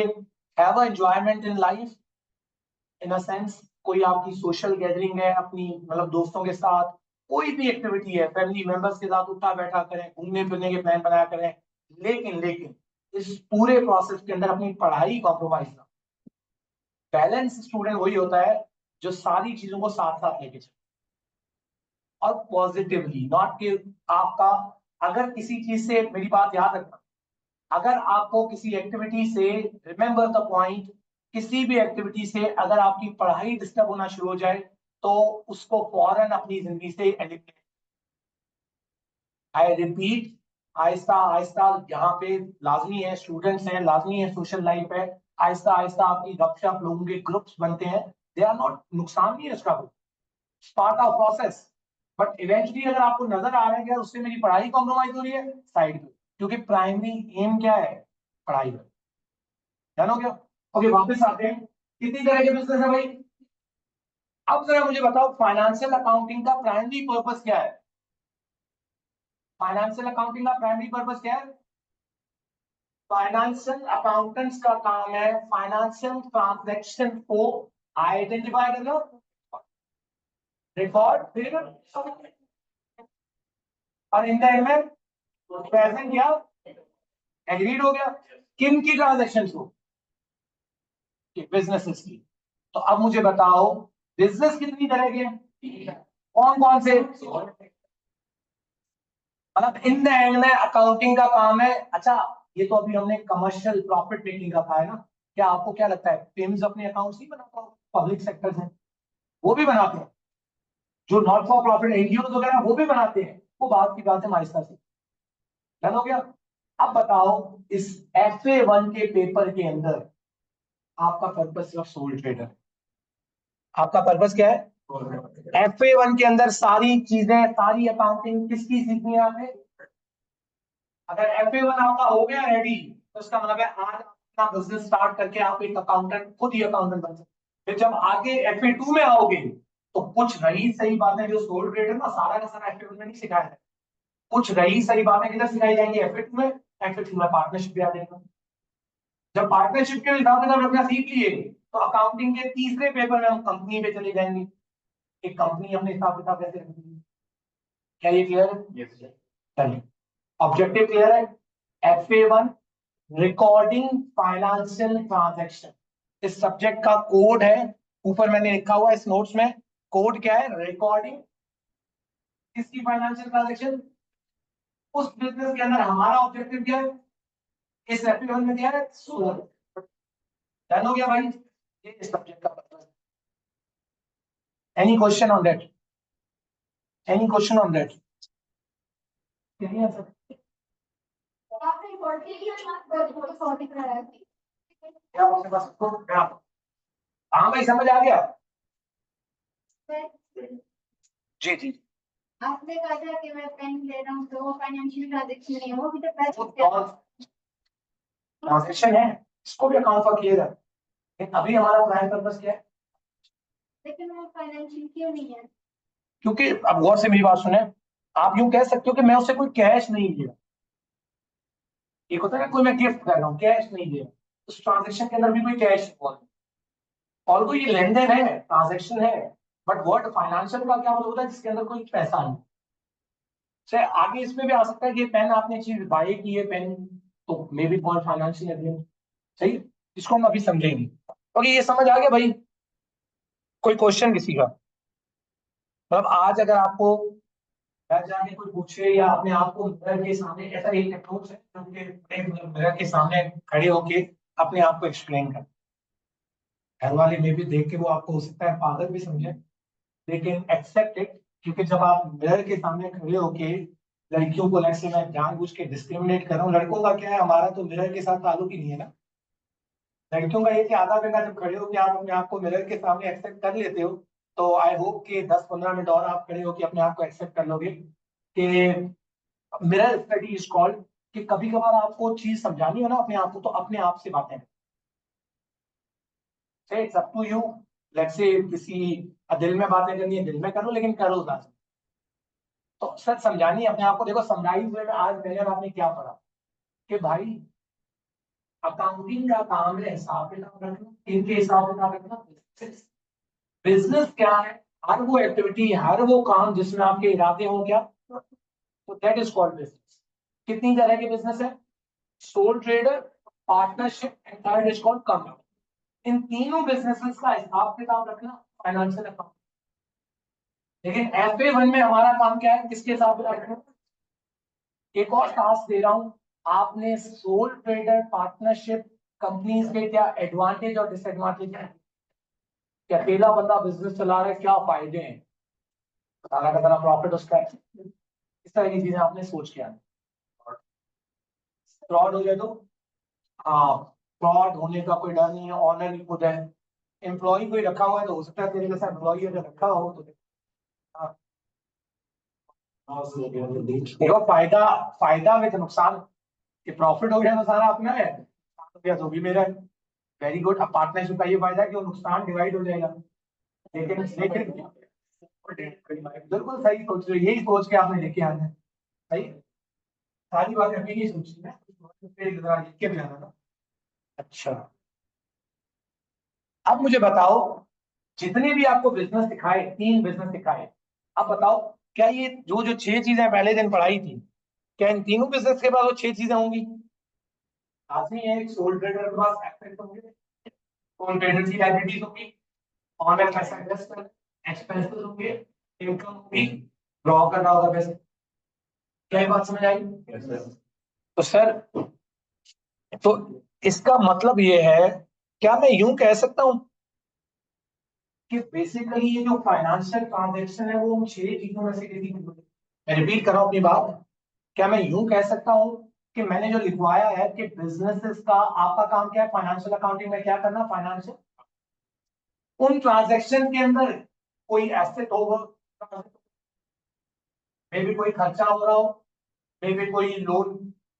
have a enjoyment in life, in a sense कोई आपकी सोशल गैदरिंग है अपनी, मतलब दोस्तों के साथ, कोई भी एक्टिविटी है फैमिली मेंबर्स के साथ उठा बैठा करें, घूमने फिरने के प्लान बनाया करें। लेकिन लेकिन इस पूरे प्रोसेस के अंदर अपनी पढ़ाई कॉम्प्रोमाइज ना। बैलेंस स्टूडेंट वही होता है जो सारी चीजों को साथ साथ लेके चले, और पॉजिटिवली, नॉट कि आपका, अगर किसी चीज से, मेरी बात याद रखना, अगर आपको किसी एक्टिविटी से, रिमेंबर द पॉइंट, किसी भी एक्टिविटी से अगर आपकी पढ़ाई डिस्टर्ब होना शुरू हो जाए, तो उसको फौरन अपनी जिंदगी से eliminate. I repeat, Aahista Aahista यहाँ पे लाजमी है, स्टूडेंट्स हैं, लाजमी है, सोशल लाइफ है, आहिस्ता आहिस्ता आपकी गपशप, लोगों के ग्रुप्स बनते हैं, दे आर नॉट, नुकसान नहीं है उसका, part of process. But eventually अगर आपको नजर आ रहा है कि यार उससे मेरी पढ़ाई कॉम्प्रोमाइज हो रही है, साइड पे, क्योंकि प्राइमरी एम क्या है, पढ़ाई है, जानो क्या। ओके, वापस आते हैं, कितनी तरह के बिजनेस है भाई। अब जरा मुझे बताओ, फाइनेंशियल अकाउंटिंग का प्राइमरी पर्पस क्या है? फाइनेंशियल अकाउंटिंग का प्राइमरी पर्पस क्या है? फाइनेंशियल अकाउंटेंट्स का काम है फाइनेंशियल ट्रांजैक्शन को आइडेंटिफाई करना, रिकॉर्ड फिर, और इन द एंड में प्रेजेंट किया, एग्रीड हो गया। किन की ट्रांजैक्शन को? बिजनेसेस की। तो अब मुझे बताओ, बिजनेस कितनी तरह के हैं, कौन कौन से? मतलब इन द एंड में अकाउंटिंग का काम है। अच्छा, ये तो अभी हमने कमर्शियल प्रॉफिट मेकिंग का था, है ना। क्या आपको क्या लगता है पिम्स अपने अकाउंट्स नहीं बनाता? पब्लिक सेक्टर है, वो भी बनाते हैं। जो नॉट फॉर प्रॉफिट एनजीओ वगैरह वो भी बनाते हैं, वो बात की बात है, हमारे से डन हो गया। अब बताओ, इस FA1 के पेपर के अंदर आपका पर्पस सिर्फ सोल ट्रेडर, आपका पर्पस क्या है? FA1 के अंदर सारी चीजें, सारी अकाउंटिंग किसकी सीखनी है आपने? अगर FA1 आपका हो गया रेडी, तो इसका मतलब है आज अपना बिजनेस स्टार्ट करके आप एक अकाउंटेंट, खुद ही अकाउंटेंट बन सकते। फिर जब आगे FA2 में आओगे, तो कुछ रही सही बातें जो सोल ट्रेडर ना सारा का सारा FA1 में नहीं सिखाया है, कुछ रही सही बातें किधर सिखाई जाएंगी? FA2 में। FA2 में पार्टनरशिप भी आ जाएगा। जब पार्टनरशिप के हिसाब किताब रखना सीख लिए, तो अकाउंटिंग के तीसरे पेपर में हम कंपनी पे चले जाएंगे, एक कंपनी अपने हिसाब किताब कैसे रखनी है। क्या ये क्लियर है? चलिए, ऑब्जेक्टिव क्लियर है। FA1 रिकॉर्डिंग फाइनेंशियल ट्रांजैक्शन, इस सब्जेक्ट का कोड है, ऊपर मैंने लिखा हुआ है इस नोट्स में। कोड क्या है? रिकॉर्डिंग किसकी? Financial transaction. उस बिजनेस के अंदर हमारा ऑब्जेक्टिव क्या है? इस FA1 में क्या है? सोल। डन हो गया भाई, ये इस सब्जेक्ट का पर्पस है। Any question on that? Any question on that? हाँ भाई, समझ आ गया। जी जी। आपने कहा था कि मैं पेन ले रहा हूँ तो वो फाइनेंशियल ट्रांजेक्शन नहीं है, वो भी तो पैसे ट्रांजेक्शन है, इसको भी अकाउंट फॉर क्लियर है, लेकिन अभी हमारा प्राइम पर्पस क्या है? लेकिन वो फाइनेंशियल क्यों नहीं है? क्योंकि अब गौर से मेरी बात सुने, आप यूं कह सकते हो कि मैं उससे कोई कैश नहीं लिया, एक होता है ना कोई मैं गिफ्ट कर रहा हूँ, कैश नहीं लिया, उस ट्रांजेक्शन के अंदर भी कोई कैश इन्वॉल्व, और कोई ये लेन देन है, ट्रांजेक्शन है, बट वर्ड फाइनेंशियल का क्या मतलब होता है जिसके अंदर कोई पैसा नहीं। से आगे इसमें भी आ सकता है कि पेन आपने चीज बाय की है पेन, तो may be called financial agreement, सही। इसको हम अभी समझेंगे। ओके, ये समझ आ गया भाई? कोई क्वेश्चन किसी का? मतलब आज अगर आपको घर जाके कोई पूछे या अपने आप को मिरर के सामने, ऐसा एक अप्रोच है जो कि मिरर के सामने खड़े होके अपने आप को एक्सप्लेन कर, घर वाले में भी देख के वो आपको हो सकता है पागल भी समझे, लेकिन एक्सेप्ट इट, क्योंकि जब आप मिरर के सामने खड़े होके लड़कियों को, जैसे मैं जानबूझ के डिस्क्रिमिनेट कर रहा हूँ, लड़कों का क्या है, हमारा तो मिरर के साथ ताल्लुक ही नहीं है ना। लड़कियों का ये कि आधा घंटा जब खड़े होकर आप अपने आप को मिरर के सामने एक्सेप्ट कर लेते हो, तो आई होप कि 10-15 मिनट और आप खड़े होकर अपने आप को एक्सेप्ट कर लोगे कि मिरर स्टडी इज कॉल्ड, कि कभी कभार आपको चीज समझानी हो ना अपने आप को, तो अपने आप से बातें से, it's up to you. Let's say किसी दिल में बातें करनी है दिल में करो, लेकिन करो ना। तो सच समझानी है अपने आप को। देखो, समराइज में आज मैंने और आपने क्या पढ़ा कि भाई अकाउंटिंग का काम है हिसाब किताब रखना, इनके हिसाब किताब रखना। बिजनेस क्या है? हर वो एक्टिविटी, हर वो काम जिसमें आपके इरादे हो क्या, तो दैट इज कॉल्ड बिजनेस। कितनी तरह के बिजनेस है? Sole trader, partnership and third is called company. इन तीनों बिजनेसेस का हिसाब किताब रखना फाइनेंशियल अकाउंट। लेकिन FA1 में हमारा काम क्या है? किसके हिसाब किताब रखना? एक और टास्क दे रहा हूं, आपने सोल ट्रेडर, पार्टनरशिप, कंपनीज के क्या एडवांटेज और डिसएडवांटेज है, कि अकेला बंदा बिजनेस चला रहा है, क्या फायदे हैं, सारा का सारा प्रॉफिट उसका है, तरह की चीजें आपने सोच के आना। फ्रॉड हो जाए तो, हाँ, फ्रॉड होने का कोई डर नहीं है, ऑनर ही खुद है। एम्प्लॉय कोई रखा हुआ है तो हो सकता है तेरे जैसा एम्प्लॉय अगर रखा हो तो हाँ। देखो, फायदा फायदा में तो नुकसान, कि प्रॉफिट हो गया तो सारा अपना है, नुकसान हो गया तो भी मेरा है। Very good. अब पार्टनरशिप का ये फायदा है कि वो नुकसान डिवाइड हो जाएगा। लेकिन बिल्कुल सही सोच रहे हो, यही सोच के आपने लेके आना है। सही, सारी बातें अभी नहीं सोची है, फिर जरा लिख के भी आना था। अच्छा, अब मुझे बताओ, जितने भी आपको बिजनेस सिखाए, 3 बिजनेस सिखाए, अब बताओ क्या ये जो जो 6 चीजें पहले दिन पढ़ाई थी, क्या इन तीनों बिजनेस के बाद वो 6 चीजें होंगी? आदमी है, एक सोल ट्रेडर के पास एसेट होंगे, सोल ट्रेडर की लाइबिलिटीज होगी, ऑनर पैसा इन्वेस्ट कर, एक्सपेंसेस होंगे, इनकम होगी, ड्रॉ कर रहा होगा पैसे। क्या ये बात समझ आई? तो सर, तो इसका मतलब ये है, क्या मैं यूं कह सकता हूं कि बेसिकली ये जो फाइनेंशियल ट्रांजैक्शन है वो उन 6 चीजों में से किसी की, मैं रिपीट कर रहा हूं अपनी बात, क्या मैं यूं कह सकता हूं कि मैंने जो लिखवाया है कि बिजनेसेस का आपका काम क्या है, फाइनेंशियल अकाउंटिंग में क्या करना, फाइनेंशियल, उन ट्रांजैक्शन के अंदर कोई एसेट होगा, मे भी कोई खर्चा हो रहा हो, मे भी कोई लोन,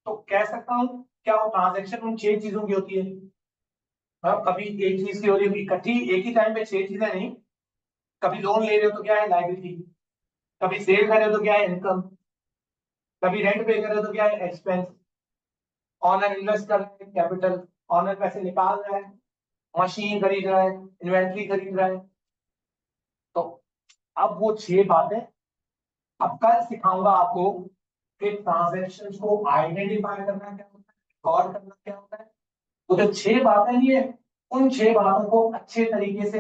तो कह सकता हूं क्या वो ट्रांजैक्शन उन 6 चीजों की होती है। कभी एक चीज की हो रही है इकट्ठी, एक ही टाइम पे 6 चीजें नहीं, कभी लोन ले रहे हो तो क्या है, लाइबिलिटी, कभी सेल कर रहे हो तो क्या है, इनकम, कभी रेंट पे कर रहे हो तो क्या है, एक्सपेंस, ऑनर इन्वेस्ट कर रहे हैं, कैपिटल, ऑनर पैसे निकाल रहा है, मशीन खरीद रहा है, इन्वेंट्री खरीद रहा है। तो अब वो 6 बातें, अब कल सिखाऊंगा आपको कि ट्रांजेक्शन को आइडेंटिफाई करना क्या होता है, रिकॉर्ड करना क्या होता है। वो जो 6 बातें नहीं है, उन 6 बातों को अच्छे तरीके से,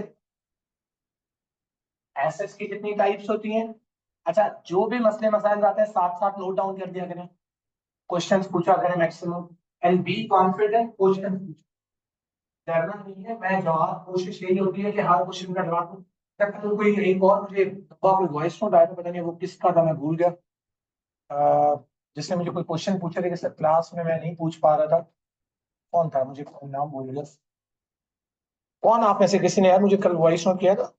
एसेट्स की कितनी टाइप्स होती हैं, अच्छा, जो भी मसले मसाइल आते हैं साथ साथ नोट डाउन कर दिया करें, क्वेश्चंस पूछा करें maximum, and be confident, question डरना नहीं है। मैं जवाब, कोशिश यही होती है कि हर क्वेश्चन का जवाब दूं। तक तो कोई एक और मुझे कोई वॉइस नोट आया था, पता नहीं वो किसका था, मैं भूल गया। जिसने मुझे कोई क्वेश्चन पूछे थे कि क्लास में मैं नहीं पूछ पा रहा था, कौन था, मुझे नाम भूल गया। कौन आप में से किसी ने यार मुझे कल वॉइस नोट किया था?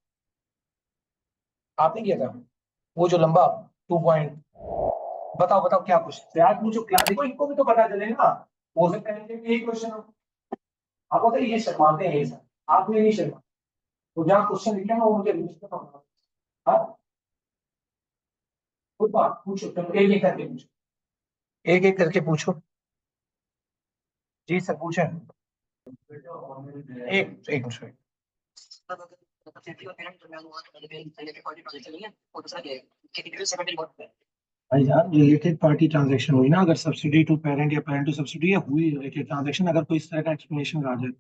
आपने किया था वो जो लंबा 2 पॉइंट? बताओ बताओ क्या क्वेश्चन यार, मुझे क्या, देखो इनको भी तो पता चलेगा, हो सकता है कि यही क्वेश्चन हो। आप बताइए, ये शर्माते हैं ये सर, आपने नहीं शर्मा, तो जहाँ क्वेश्चन लिखे ना वो मुझे लिस्ट में पढ़ना। हाँ, कोई बात पूछो, तुम एक एक करके पूछो, एक एक करके पूछो। जी सर पूछे, एक एक मिनट। भाई यार, रिलेटेड पार्टी ट्रांजैक्शन हुई ना, अगर सब्सिडी टू पेरेंट या पेरेंट टू सब्सिडी, या हुई रिलेटेड ट्रांजैक्शन, अगर कोई इस तरह का एक्सप्लेनेशन आ जाए।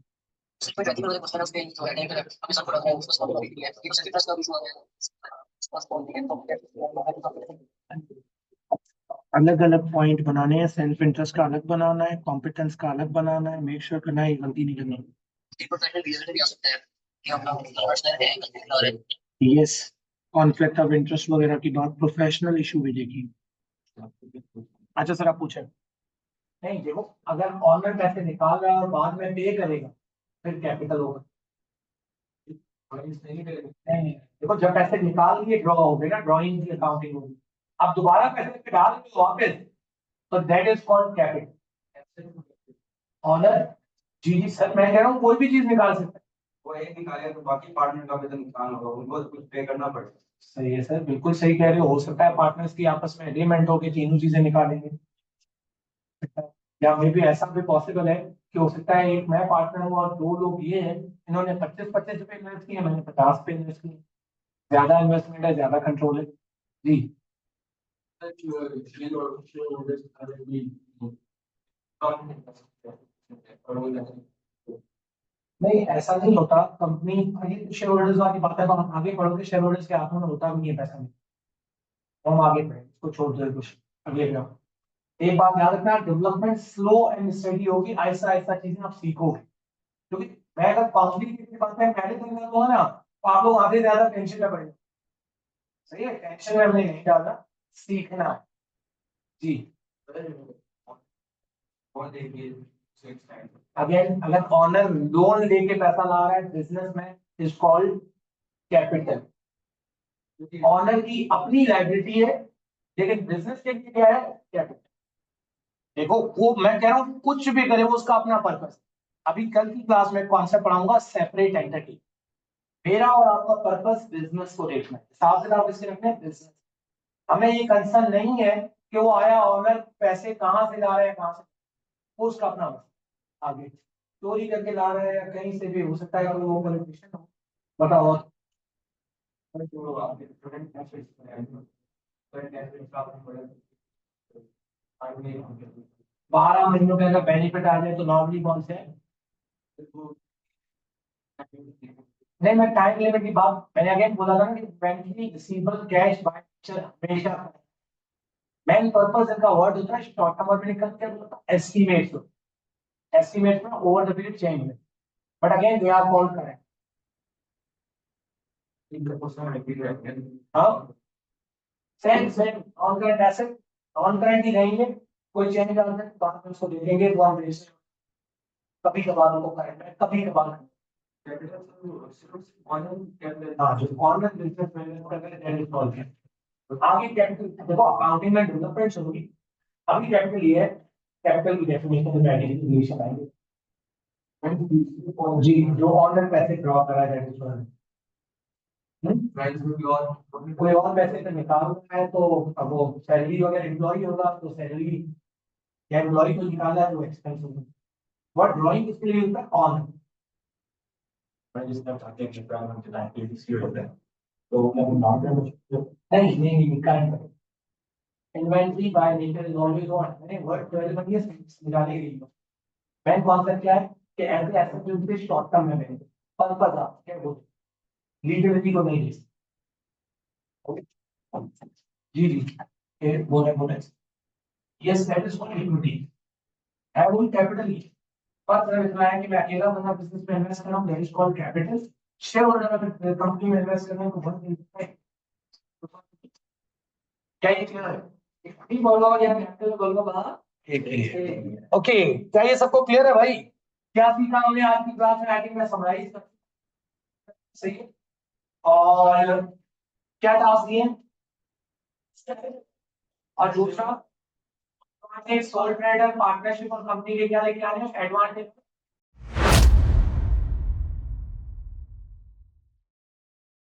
अलग अलग पॉइंट बनाने हैं, सेल्फ इंटरेस्ट का अलग बनाना है, कॉम्पिटेंस का अलग बनाना है, मेक श्योर करना है गलती नहीं करनी। यस, कॉन्फ्लिक्ट ऑफ इंटरेस्ट वगैरह की बात, प्रोफेशनल इशू भी देखिए। अच्छा सर, आप पूछे। नहीं देखो, अगर ऑनर पैसे निकाल रहा है और बाद में पे करेगा, फिर कैपिटल होगा। नहीं, देखो जब पैसे निकाल लिए ड्रॉ हो गए ना, ड्रॉइंग की अकाउंटिंग होगी। अब दोबारा पैसे पे डाल के वापस, तो that is called capital. Owner, जी जी सर, मैं कह रहा हूँ कोई भी चीज निकाल सकता है। वो एक निकाले तो बाकी पार्टनर का भी तो नुकसान होगा, उनको तो कुछ पे करना पड़ेगा। सही है सर, बिल्कुल सही कह रहे हो सकता है पार्टनर्स की आपस में एग्रीमेंट हो के तीनों चीजें निकालेंगे। या मे भी ऐसा भी पॉसिबल है कि हो सकता है एक मैं पार्टनर हूँ और 2 लोग ये हैं, इन्होंने 25-25 रुपए इन्वेस्ट किए, मैंने 50 पे इन्वेस्ट किए, ज्यादा इन्वेस्टमेंट है, ज्यादा कंट्रोल है। जी, नहीं ऐसा नहीं होता, कंपनी, शेयर होल्डर्स वाली बात है, तो हम आगे बढ़ोगे, शेयर होल्डर्स के हाथों में होता भी नहीं है पैसा, नहीं। तो हम आगे बढ़े, इसको छोड़ दो कुछ, अगले ग्राफ। एक बात याद रखना, डेवलपमेंट स्लो एंड स्टडी होगी, ऐसा ऐसा चीजें आप सीखोगे, क्योंकि मैं अगर कॉम्प्लिकेटेड बातें पहले दिन में कहूंगा ना, तो आप लोग आधे ज्यादा टेंशन में पड़ेंगे। सही है, टेंशन में हमने नहीं डालना, सीखना है। जी अगेन अगर ऑनर लोन लेके पैसा ला रहा है बिजनेस में इज कॉल्ड कैपिटल। ऑनर की अपनी लाइबिलिटी है लेकिन बिजनेस के लिए क्या है कैपिटल। देखो वो मैं कह रहा हूँ कुछ भी करे वो उसका अपना पर्पस। अभी कल की क्लास में कॉन्सेप्ट पढ़ाऊंगा सेपरेट एंटिटी। मेरा और आपका पर्पस बिजनेस को देखना है, हिसाब से आप इसके रखने बिजनेस। हमें ये कंसर्न नहीं है कि वो आया ऑनर पैसे कहाँ से ला रहा है कहाँ से, वो उसका अपना मसला। आगे चोरी करके ला रहा है या कहीं से भी हो सकता है वो क्वालिफिकेशन हो। बताओ और। 12 महीनों का अगर बेनिफिट आ जाए तो नॉर्मली कौन से है? नहीं मैं टाइम लिमिट की बात मैंने अगेन बोला था ना कि eventually receivable cash by nature हमेशा मेन पर्पस इनका वर्ड होता है शॉर्ट टर्म और निकल के बोलता है एस्टिमेट में ओवर द पीरियड चेंज में but again they are called correct. हाँ same same on current asset on current ही रहेंगे कोई चेंज आता है बाद में उसको दे देंगे तो हम कभी कभार उनको करंट में कभी कभार हाँ जो कॉमन बिजनेस मैनेजमेंट अगर दैट इज कॉल्ड आगे कैपिटल देखो अकाउंटिंग में डेवलपमेंट होगी। अभी कैपिटल ये है कैपिटल की डेफिनेशन में इंग्लिश आएंगे जी जो ऑनर पैसे ड्रॉ करा जाए कोई और पैसे से निकालना है तो अब वो सैलरी वगैरह एम्प्लॉय होगा तो सैलरी या एम्प्लॉय को निकालना है तो एक्सपेंस होगा। व्हाट ड्राइंग किसके लिए होता है ऑन नहीं नहीं current inventory by nature is always on मैंने वर्ड 12 में ये निकाली गई है। मैं कॉन्सेप्ट क्या है कि ऐसे एसेट जो से शॉर्ट टर्म में मैंने पर्पस आप क्या बोल लीगलिटी को नहीं दे जी जी ये बोले बोले yes that is called equity है वो कैपिटल ही पर मैंने बताया कि मैं अकेला बंदा बिजनेस में इन्वेस्ट कर रहा हूं that is called capital. Share holder अगर कंपनी में इन्वेस्ट कर रहे हैं तो बहुत क्या ये क्लियर है इक्विटी बोलो या कैपिटल बोलो बाहर ओके क्या ये सबको क्लियर है भाई? क्या सीखा हमने आज की क्लास में? आई थिंक मैं समराइज कर सही है। और क्या टास्क दिए और दूसरा सोल ट्रेडर पार्टनरशिप और कंपनी के क्या लेके आ रहे हैं एडवांटेज